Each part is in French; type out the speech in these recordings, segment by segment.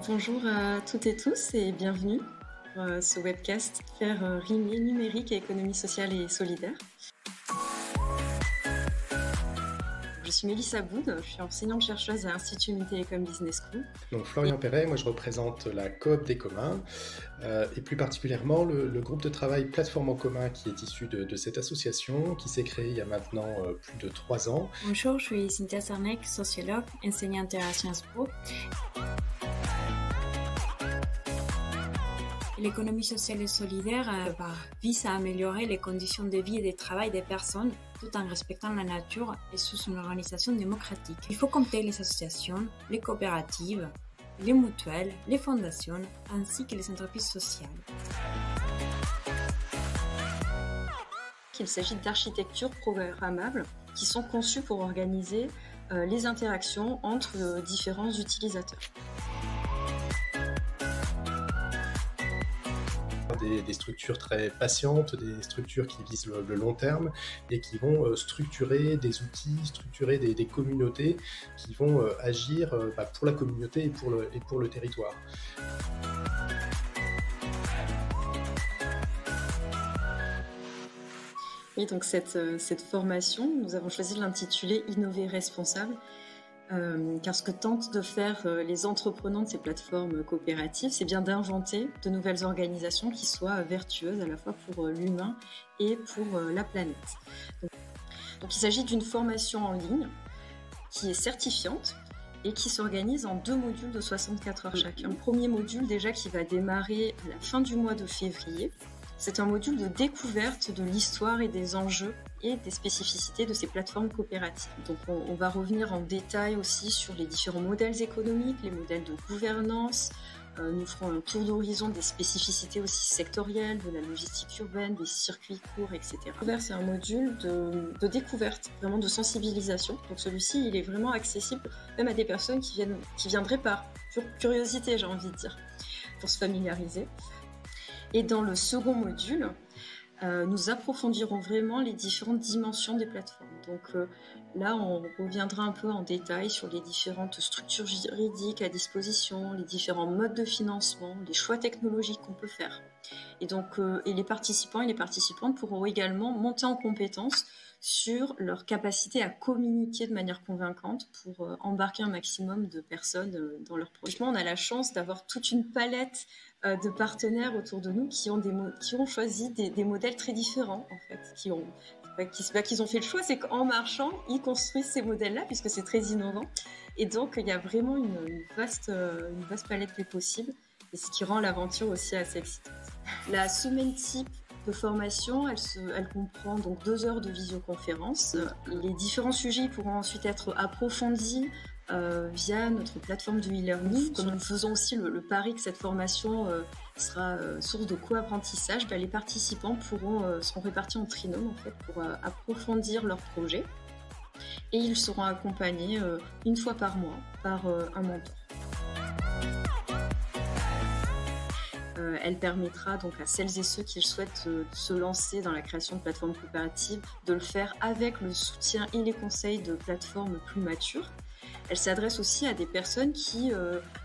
Bonjour à toutes et tous et bienvenue pour ce webcast Faire rimer numérique et économie sociale et solidaire. Je suis Mélissa Boud, je suis enseignante-chercheuse à l'Institut Télécom Business School. Donc Florian Perret, moi je représente la coop des communs et plus particulièrement le groupe de travail Plateforme en commun qui est issu de cette association qui s'est créée il y a maintenant plus de 3 ans. Bonjour, je suis Cynthia Sarnec, sociologue, enseignante à Sciences Po. L'économie sociale et solidaire vise à améliorer les conditions de vie et de travail des personnes tout en respectant la nature et sous une organisation démocratique. Il faut compter les associations, les coopératives, les mutuelles, les fondations ainsi que les entreprises sociales. Il s'agit d'architectures programmables qui sont conçues pour organiser les interactions entre différents utilisateurs. Des structures très patientes, des structures qui visent le long terme et qui vont structurer des outils, structurer des communautés qui vont agir pour la communauté et pour le territoire. Oui, donc cette formation, nous avons choisi de l'intituler « Innover responsable ». Car ce que tentent de faire les entreprenants de ces plateformes coopératives, c'est bien d'inventer de nouvelles organisations qui soient vertueuses à la fois pour l'humain et pour la planète. Donc il s'agit d'une formation en ligne qui est certifiante et qui s'organise en 2 modules de 64 heures chacun. Un premier module déjà qui va démarrer à la fin du mois de février. C'est un module de découverte de l'histoire et des enjeux et des spécificités de ces plateformes coopératives. Donc on va revenir en détail aussi sur les différents modèles économiques, les modèles de gouvernance. Nous ferons un tour d'horizon des spécificités aussi sectorielles, de la logistique urbaine, des circuits courts, etc. C'est un module de découverte, vraiment de sensibilisation. Donc celui-ci, il est vraiment accessible même à des personnes qui viendraient par pure curiosité, j'ai envie de dire, pour se familiariser. Et dans le second module, nous approfondirons vraiment les différentes dimensions des plateformes. Donc là, on reviendra un peu en détail sur les différentes structures juridiques à disposition, les différents modes de financement, les choix technologiques qu'on peut faire. Et donc, les participants et les participantes pourront également monter en compétence sur leur capacité à communiquer de manière convaincante pour embarquer un maximum de personnes dans leur projet. On a la chance d'avoir toute une palette de partenaires autour de nous qui ont choisi des modèles très différents, en fait, qu'ils ont fait le choix, c'est qu'en marchant, ils construisent ces modèles-là, puisque c'est très innovant. Et donc, il y a vraiment une vaste palette des possibles, et ce qui rend l'aventure aussi assez excitante. La semaine type de formation, elle comprend donc 2 heures de visioconférence. Les différents sujets pourront ensuite être approfondis via notre plateforme de e-learning. Comme nous faisons aussi le pari que cette formation sera source de co-apprentissage, les participants seront répartis en trinômes en fait, pour approfondir leur projet. Et ils seront accompagnés une fois par mois par un mentor. Elle permettra donc à celles et ceux qui souhaitent se lancer dans la création de plateformes coopératives de le faire avec le soutien et les conseils de plateformes plus matures. Elle s'adresse aussi à des personnes qui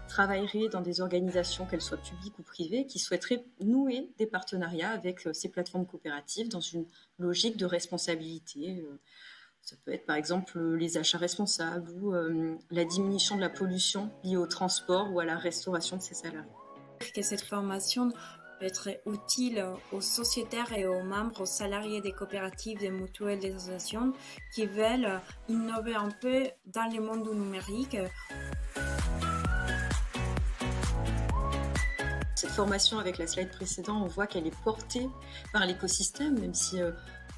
travailleraient dans des organisations, qu'elles soient publiques ou privées, qui souhaiteraient nouer des partenariats avec ces plateformes coopératives dans une logique de responsabilité. Ça peut être par exemple les achats responsables ou la diminution de la pollution liée au transport ou à la restauration de ses salariés. Que cette formation peut être utile aux sociétaires et aux membres, aux salariés des coopératives, des mutuelles, des associations qui veulent innover un peu dans le monde du numérique. Cette formation, avec la slide précédente, on voit qu'elle est portée par l'écosystème, même si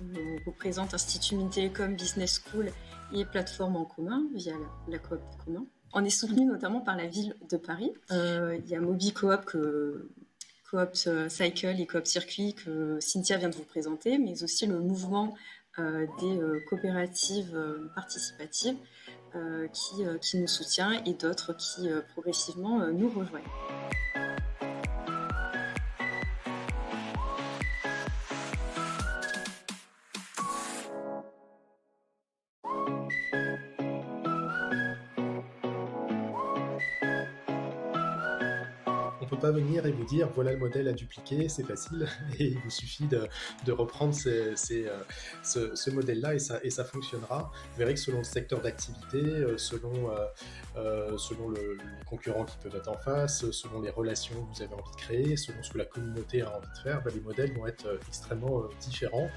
on représente Institut Télécom Business School et Plateforme en commun via la coop des communs. On est soutenu notamment par la ville de Paris. Il y a MobiCoop, Coop Cycle et Coop Circuit que Cynthia vient de vous présenter, mais aussi le mouvement des coopératives participatives qui nous soutient et d'autres qui progressivement nous rejoignent. on peut pas venir et vous dire voilà le modèle à dupliquer, c'est facile, et il vous suffit de reprendre ce modèle-là et ça fonctionnera. Vous verrez que selon le secteur d'activité, selon les concurrents qui peuvent être en face, selon les relations que vous avez envie de créer, selon ce que la communauté a envie de faire, les modèles vont être extrêmement différents.